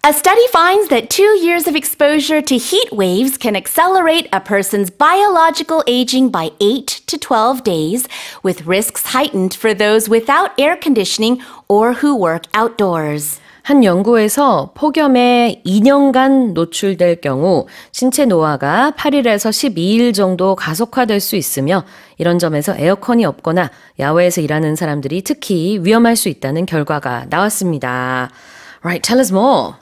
A study finds that 2 years of exposure to heat waves can accelerate a person's biological aging by 8 to 12 days, with risks heightened for those without air conditioning or who work outdoors. 한 연구에서 폭염에 2년간 노출될 경우 신체 노화가 8일에서 12일 정도 가속화될 수 있으며 이런 점에서 에어컨이 없거나 야외에서 일하는 사람들이 특히 위험할 수 있다는 결과가 나왔습니다. Right, tell us more.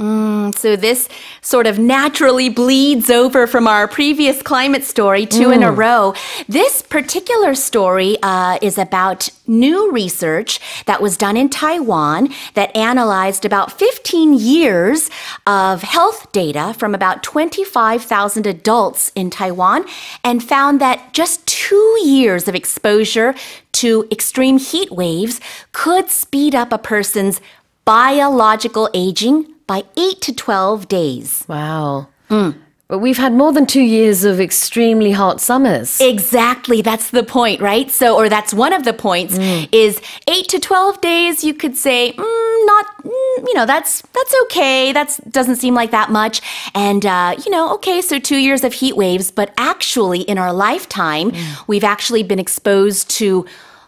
So this sort of naturally bleeds over from our previous climate story, 2 in a row. This particular story is about new research that was done in Taiwan that analyzed about 15 years of health data from about 25,000 adults in Taiwan and found that just 2 years of exposure to extreme heat waves could speed up a person's biological aging by 8 to 12 days. Wow. But we've had more than 2 years of extremely hot summers. Exactly. That's the point, right? So, or that's one of the points is 8 to 12 days. You could say, that's okay. That doesn't seem like that much. And, okay, so 2 years of heat waves. But actually, in our lifetime, we've actually been exposed to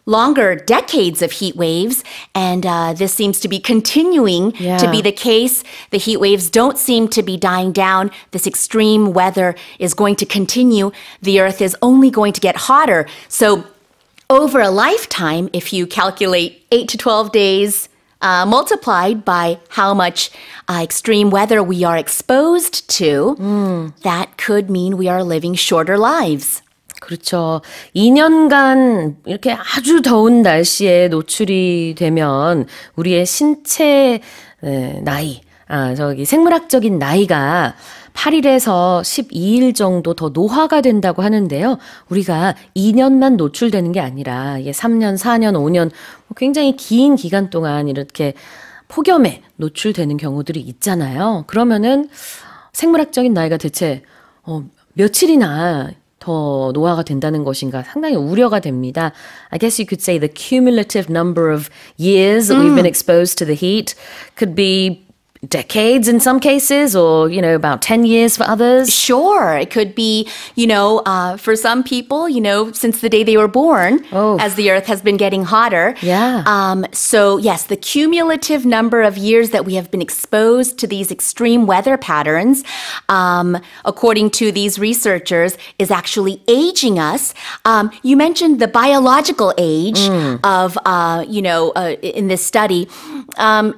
longer decades of heat waves, and this seems to be continuing to be the case. The heat waves don't seem to be dying down. This extreme weather is going to continue. The Earth is only going to get hotter. So over a lifetime, if you calculate 8 to 12 days multiplied by how much extreme weather we are exposed to, that could mean we are living shorter lives. 그렇죠. 2년간 이렇게 아주 더운 날씨에 노출이 되면 우리의 신체 나이, 생물학적인 나이가 8일에서 12일 정도 더 노화가 된다고 하는데요. 우리가 2년만 노출되는 게 아니라 이게 3년, 4년, 5년 굉장히 긴 기간 동안 이렇게 폭염에 노출되는 경우들이 있잖아요. 그러면은 생물학적인 나이가 대체 며칠이나 더 노화가 된다는 것인가 상당히 우려가 됩니다. I guess you could say the cumulative number of years that we've been exposed to the heat could be decades in some cases or, about 10 years for others. Sure. It could be, for some people, since the day they were born, as the Earth has been getting hotter. Yeah. So, yes, the cumulative number of years that we have been exposed to these extreme weather patterns, according to these researchers, is actually aging us. You mentioned the biological age of, in this study.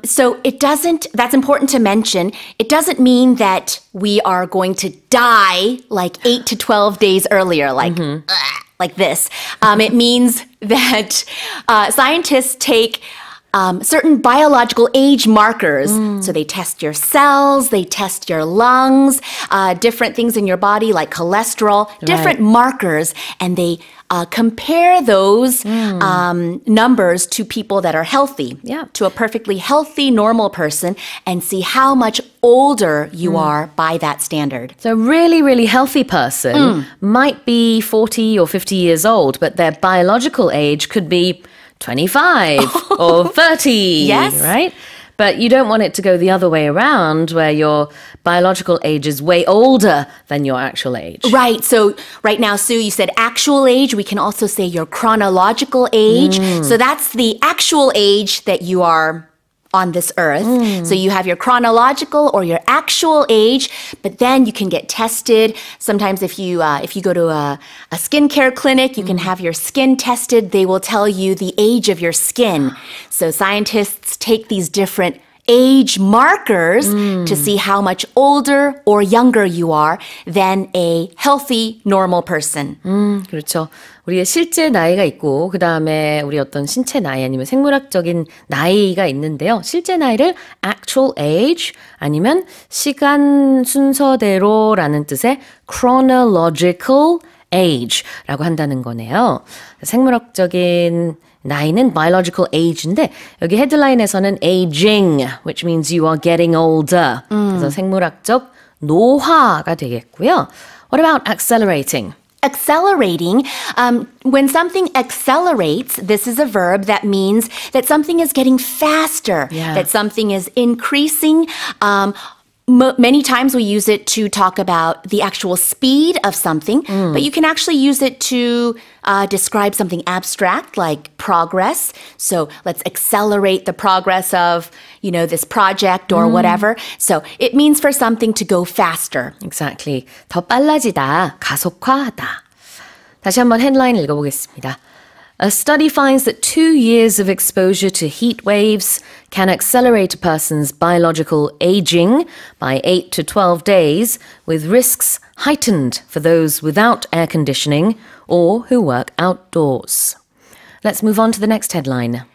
So that's important to mention, it doesn't mean that we are going to die like 8 to 12 days earlier, like this. It means that scientists take certain biological age markers. So they test your cells, they test your lungs, different things in your body like cholesterol, different markers, and they compare those numbers to people that are healthy, to a perfectly healthy, normal person, and see how much older you are by that standard. So a really, really healthy person might be 40 or 50 years old, but their biological age could be 25 or 30, yes. Right? But you don't want it to go the other way around where your biological age is way older than your actual age. Right. So right now, Sue, you said actual age. We can also say your chronological age. So that's the actual age that you are on this earth. So you have your chronological or your actual age, but then you can get tested. Sometimes if you go to a skincare clinic, you can have your skin tested. They will tell you the age of your skin. So scientists take these different age markers to see how much older or younger you are than a healthy, normal person. 그렇죠. 우리의 실제 나이가 있고 그 다음에 우리 어떤 신체 나이 아니면 생물학적인 나이가 있는데요. 실제 나이를 actual age 아니면 시간 순서대로라는 뜻의 chronological age라고 한다는 거네요. 생물학적인 나이는 biological age인데 여기 헤드라인에서는 aging, which means you are getting older. 그래서 생물학적 노화가 되겠고요. What about accelerating? Accelerating, when something accelerates, this is a verb that means that something is getting faster, that something is increasing. Many times we use it to talk about the actual speed of something, but you can actually use it to describe something abstract like progress. So let's accelerate the progress of, this project or whatever. So it means for something to go faster. Exactly. 더 빨라지다, 가속화하다. 다시 한번 헤드라인 읽어보겠습니다. A study finds that 2 years of exposure to heat waves can accelerate a person's biological aging by 8 to 12 days, with risks heightened for those without air conditioning or who work outdoors. Let's move on to the next headline.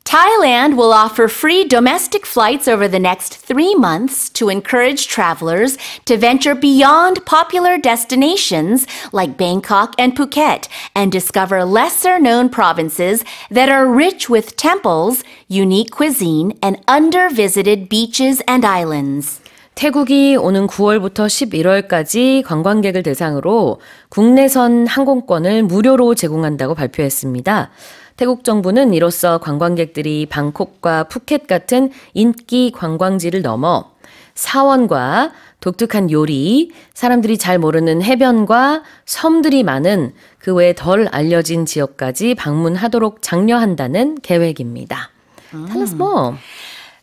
Thailand will offer free domestic flights over the next 3 months to encourage travelers to venture beyond popular destinations like Bangkok and Phuket and discover lesser-known provinces that are rich with temples, unique cuisine, and under-visited beaches and islands. 태국이 오는 9월부터 11월까지 관광객을 대상으로 국내선 항공권을 무료로 제공한다고 발표했습니다. 태국 정부는 이로써 관광객들이 방콕과 푸켓 같은 인기 관광지를 넘어 사원과 독특한 요리, 사람들이 잘 모르는 해변과 섬들이 많은 그 외 덜 알려진 지역까지 방문하도록 장려한다는 계획입니다. Tell us more.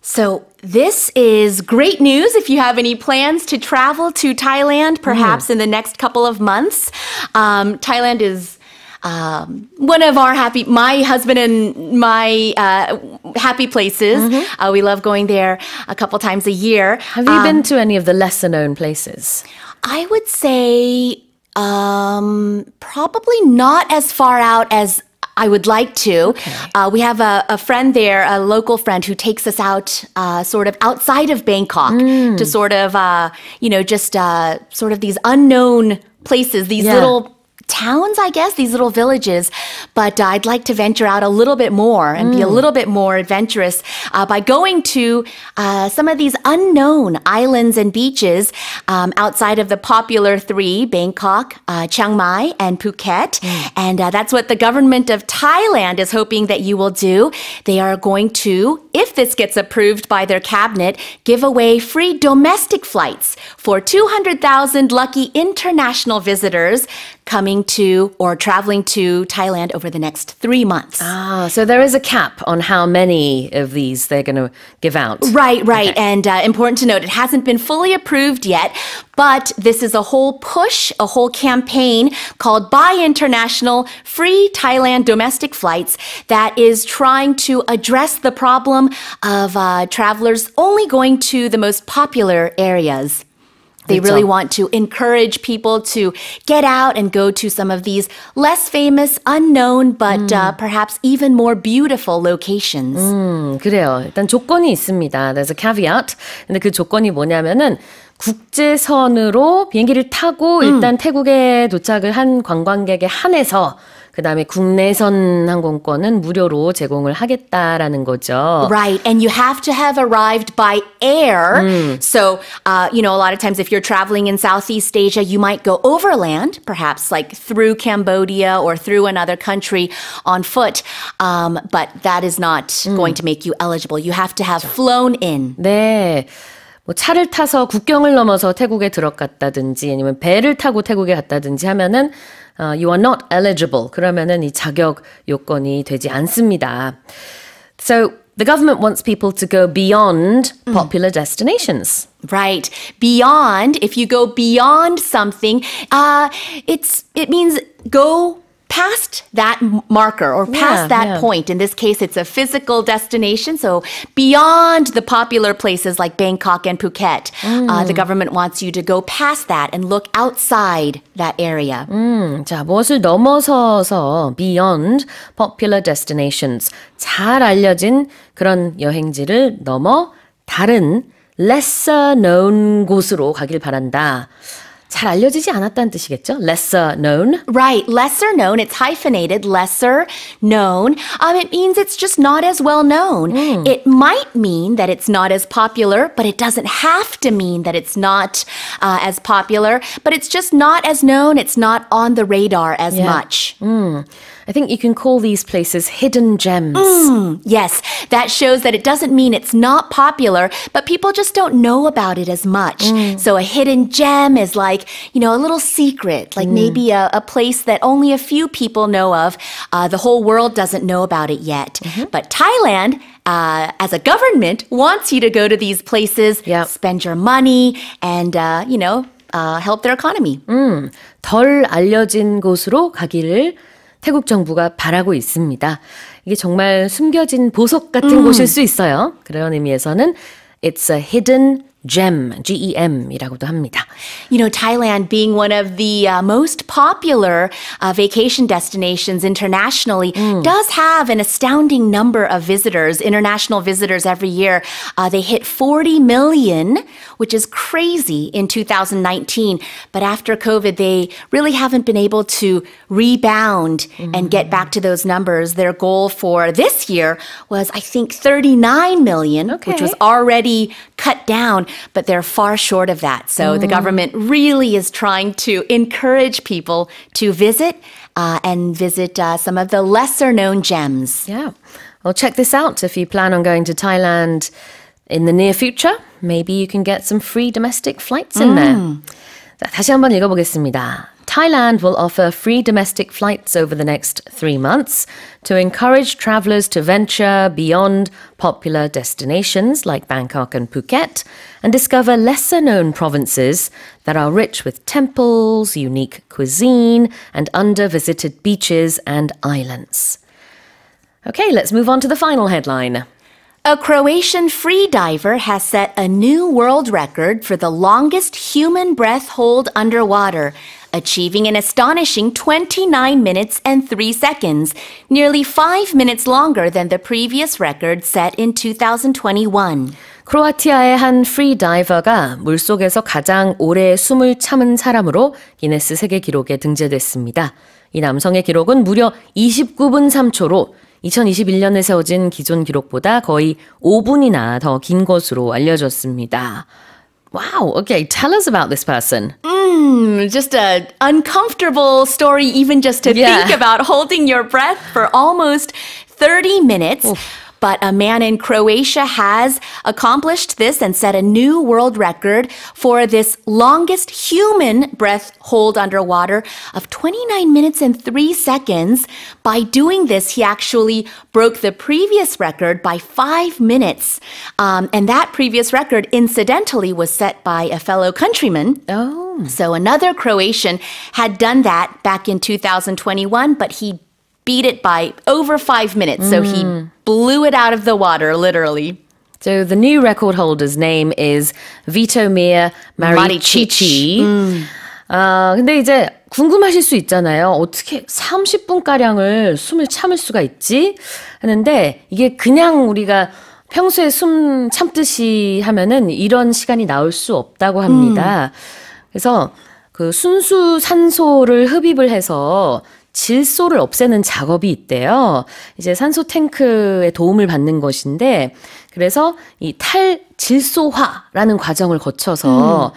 So this is great news if you have any plans to travel to Thailand, perhaps in the next couple of months. Thailand is one of my husband and my happy places. We love going there a couple times a year. Have you been to any of the lesser known places? I would say probably not as far out as I would like to. Okay. We have a friend there, a local friend, who takes us out sort of outside of Bangkok to sort of, just sort of these unknown places, these little towns, I guess, these little villages. But I'd like to venture out a little bit more and be a little bit more adventurous by going to some of these unknown islands and beaches outside of the popular 3, Bangkok, Chiang Mai, and Phuket. And that's what the government of Thailand is hoping that you will do. They are going to, if this gets approved by their cabinet, give away free domestic flights for 200,000 lucky international visitors coming to or traveling to Thailand over the next 3 months. So there is a cap on how many of these they're going to give out. Right. Okay. And important to note, it hasn't been fully approved yet, but this is a whole push, a whole campaign called Buy International Free Thailand Domestic Flights that is trying to address the problem of travelers only going to the most popular areas. They really want to encourage people to get out and go to some of these less famous, unknown, but perhaps even more beautiful locations. 그래요. 일단 조건이 있습니다. There's a caveat. 근데 그 조건이 뭐냐면은 국제선으로 비행기를 타고 일단 태국에 도착을 한 관광객에 한해서 그 다음에 국내선 항공권은 무료로 제공을 하겠다라는 거죠. Right. And you have to have arrived by air. So, a lot of times if you're traveling in Southeast Asia, you might go overland, perhaps like through Cambodia or through another country on foot. But that is not going to make you eligible. You have to have flown in. 네. 뭐 차를 타서 국경을 넘어서 태국에 들어갔다든지 아니면 배를 타고 태국에 갔다든지 하면은 you are not eligible. 그러면은 이 자격 요건이 되지 않습니다. So the government wants people to go beyond popular destinations. Right. Beyond, if you go beyond something, it means go past that marker or past that point. In this case, it's a physical destination. So beyond the popular places like Bangkok and Phuket, the government wants you to go past that and look outside that area. 자, 무엇을 넘어서서 beyond popular destinations, 잘 알려진 그런 여행지를 넘어 다른 lesser known 곳으로 가길 바란다. 잘 알려지지 않았다는 뜻이겠죠? Lesser known. Right. Lesser known. It's hyphenated. Lesser known. It means it's just not as well known. It might mean that it's not as popular, but it doesn't have to mean that it's not as popular. But it's just not as known. It's not on the radar as much. I think you can call these places hidden gems. Yes, that shows that it doesn't mean it's not popular, but people just don't know about it as much. So a hidden gem is like, you know, a little secret, like maybe a place that only a few people know of. The whole world doesn't know about it yet. But Thailand, as a government, wants you to go to these places, Yep. spend your money, and, help their economy. 덜 알려진 곳으로 가기를 태국 정부가 바라고 있습니다. 이게 정말 숨겨진 보석 같은 곳일 수 있어요. 그런 의미에서는 it's a hidden gem, G-E-M이라고도 합니다. You know, Thailand being one of the most popular vacation destinations internationally does have an astounding number of visitors, international visitors every year. They hit 40 million, which is crazy in 2019. But after COVID, they really haven't been able to rebound and get back to those numbers. Their goal for this year was, I think, 39 million, which was already cut down. But they're far short of that. So the government really is trying to encourage people to visit and visit some of the lesser known gems. Yeah. Well, check this out. If you plan on going to Thailand in the near future, maybe you can get some free domestic flights in there. 자, 다시 한번 읽어보겠습니다. Thailand will offer free domestic flights over the next 3 months to encourage travelers to venture beyond popular destinations like Bangkok and Phuket and discover lesser-known provinces that are rich with temples, unique cuisine, and under-visited beaches and islands. Okay, let's move on to the final headline. A Croatian freediver has set a new world record for the longest human breath hold underwater, achieving an astonishing 29 minutes and 3 seconds, nearly 5 minutes longer than the previous record set in 2021. 크로아티아의 한 프리다이버가 물속에서 가장 오래 숨을 참은 사람으로 기네스 세계 기록에 등재됐습니다. 이 남성의 기록은 무려 29분 3초로 2021년에 세워진 기존 기록보다 거의 5분이나 더 긴 것으로 알려졌습니다. Wow, okay, tell us about this person. Just an uncomfortable story, even just to think about holding your breath for almost 30 minutes. But a man in Croatia has accomplished this and set a new world record for this longest human breath hold underwater of 29 minutes and 3 seconds. By doing this, he actually broke the previous record by 5 minutes. And that previous record, incidentally, was set by a fellow countryman. Oh. So another Croatian had done that back in 2021, but he beat it by over 5 minutes. So he blew it out of the water, literally. So the new record holder's name is Vitomir Maricici. 근데 이제 궁금하실 수 있잖아요. 어떻게 30분가량을 숨을 참을 수가 있지? 하는데 이게 그냥 우리가 평소에 숨 참듯이 하면은 이런 시간이 나올 수 없다고 합니다. 그래서 그 순수 산소를 흡입을 해서 질소를 없애는 작업이 있대요. 이제 산소 탱크의 도움을 받는 것인데, 그래서 이 탈질소화라는 과정을 거쳐서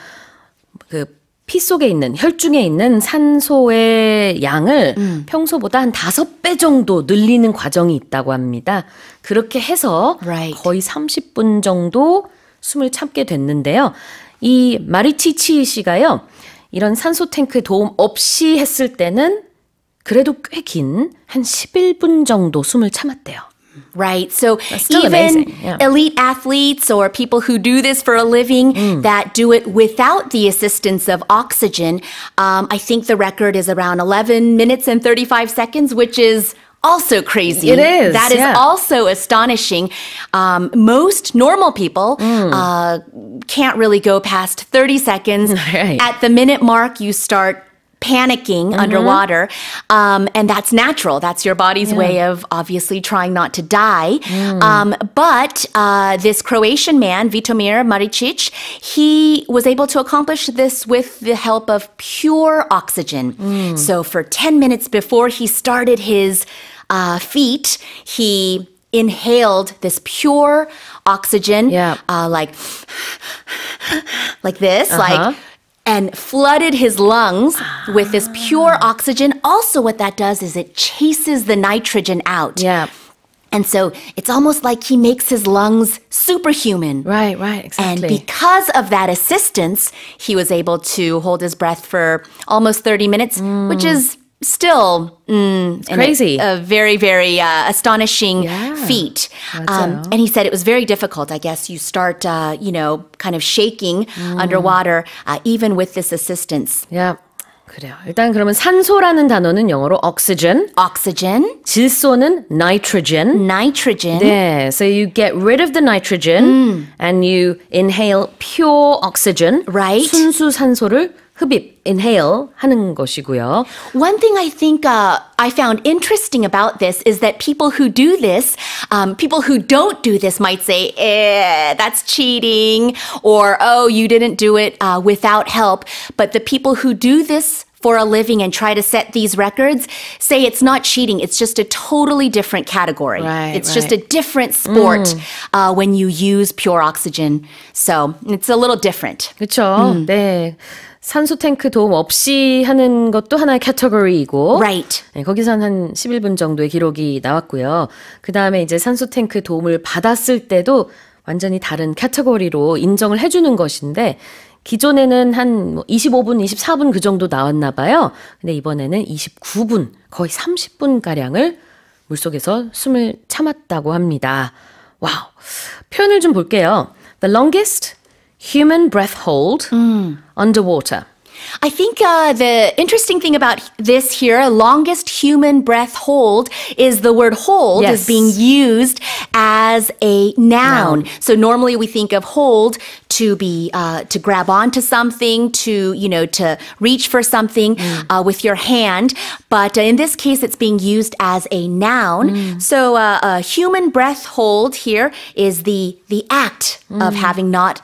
그 피 속에 있는, 혈중에 있는 산소의 양을 평소보다 한 5배 정도 늘리는 과정이 있다고 합니다. 그렇게 해서 거의 30분 정도 숨을 참게 됐는데요. 이 마리치치 씨가요, 이런 산소 탱크 도움 없이 했을 때는 그래도 꽤 긴 한 11분 정도 숨을 참았대요. Right. So still even amazing. Yeah. elite athletes or people who do this for a living that do it without the assistance of oxygen, I think the record is around 11 minutes and 35 seconds, which is also crazy. It is. That is also astonishing. Most normal people can't really go past 30 seconds. Right. At the minute mark, you start panicking underwater. And that's natural. That's your body's way of obviously trying not to die. But this Croatian man, Vitomir Maricic, he was able to accomplish this with the help of pure oxygen. So for 10 minutes before he started his feat, he inhaled this pure oxygen, like this, like and flooded his lungs with this pure oxygen. Also, what that does is it chases the nitrogen out. Yeah. And so it's almost like he makes his lungs superhuman. Right, And exactly. because of that assistance, he was able to hold his breath for almost 30 minutes, which is still crazy. A very, very astonishing Yeah. feat. 맞아요. And he said it was very difficult. I guess you start, kind of shaking underwater, even with this assistance. Yeah. 그래요. 일단 그러면 산소라는 단어는 영어로 oxygen, Oxygen, 질소는 nitrogen. nitrogen. 네, so you get rid of the nitrogen and you inhale pure oxygen. Right. 순수 산소를 흡입, inhale 하는 것이고요. One thing I think I found interesting about this is that people who do this, people who don't do this might say, that's cheating, or, oh, you didn't do it without help. But the people who do this for a living and try to set these records say it's not cheating. It's just a totally different category. Right, it's just a different sport when you use pure oxygen. So it's a little different. 그렇죠. 네. 산소 탱크 도움 없이 하는 것도 하나의 카테고리이고 Right. 네, 거기서는 한 11분 정도의 기록이 나왔고요. 그 다음에 이제 산소 탱크 도움을 받았을 때도 완전히 다른 카테고리로 인정을 해주는 것인데 기존에는 한 25분, 24분 그 정도 나왔나 봐요. 근데 이번에는 29분, 거의 30분가량을 물속에서 숨을 참았다고 합니다. 와우. 표현을 좀 볼게요. The longest human breath hold underwater. I think the interesting thing about this here, longest human breath hold, is the word hold Yes. is being used as a noun. So normally we think of hold to be to grab onto something, to reach for something with your hand. But in this case, it's being used as a noun. So a human breath hold here is the act of having not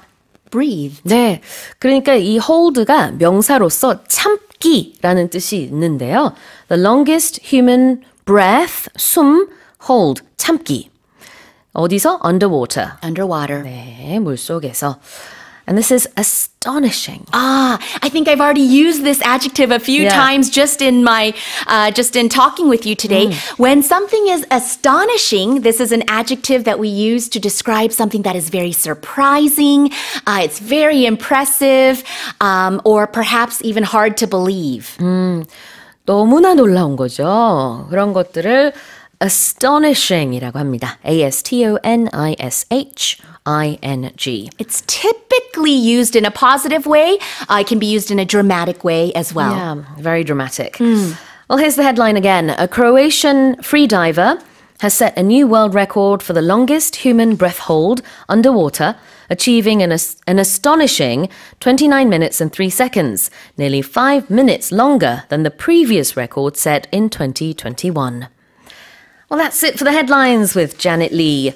breathed. 네. 그러니까 이 hold가 명사로서 참기라는 뜻이 있는데요. The longest human breath, 숨, hold, 참기. 어디서? Underwater. Underwater. 네, 물속에서. And this is astonishing. I think I've already used this adjective a few Yeah. times just in talking with you today. When something is astonishing, this is an adjective that we use to describe something that is very surprising, it's very impressive, or perhaps even hard to believe. 너무나 놀라운 거죠. 그런 것들을 astonishing이라고 합니다. A-S-T-O-N-I-S-H-I-N-G. It's typically used in a positive way. It can be used in a dramatic way as well. Yeah, very dramatic. Well, here's the headline again. A Croatian freediver has set a new world record for the longest human breath hold underwater, achieving an astonishing 29 minutes and 3 seconds, nearly 5 minutes longer than the previous record set in 2021. Well, that's it for the headlines with Janet Lee.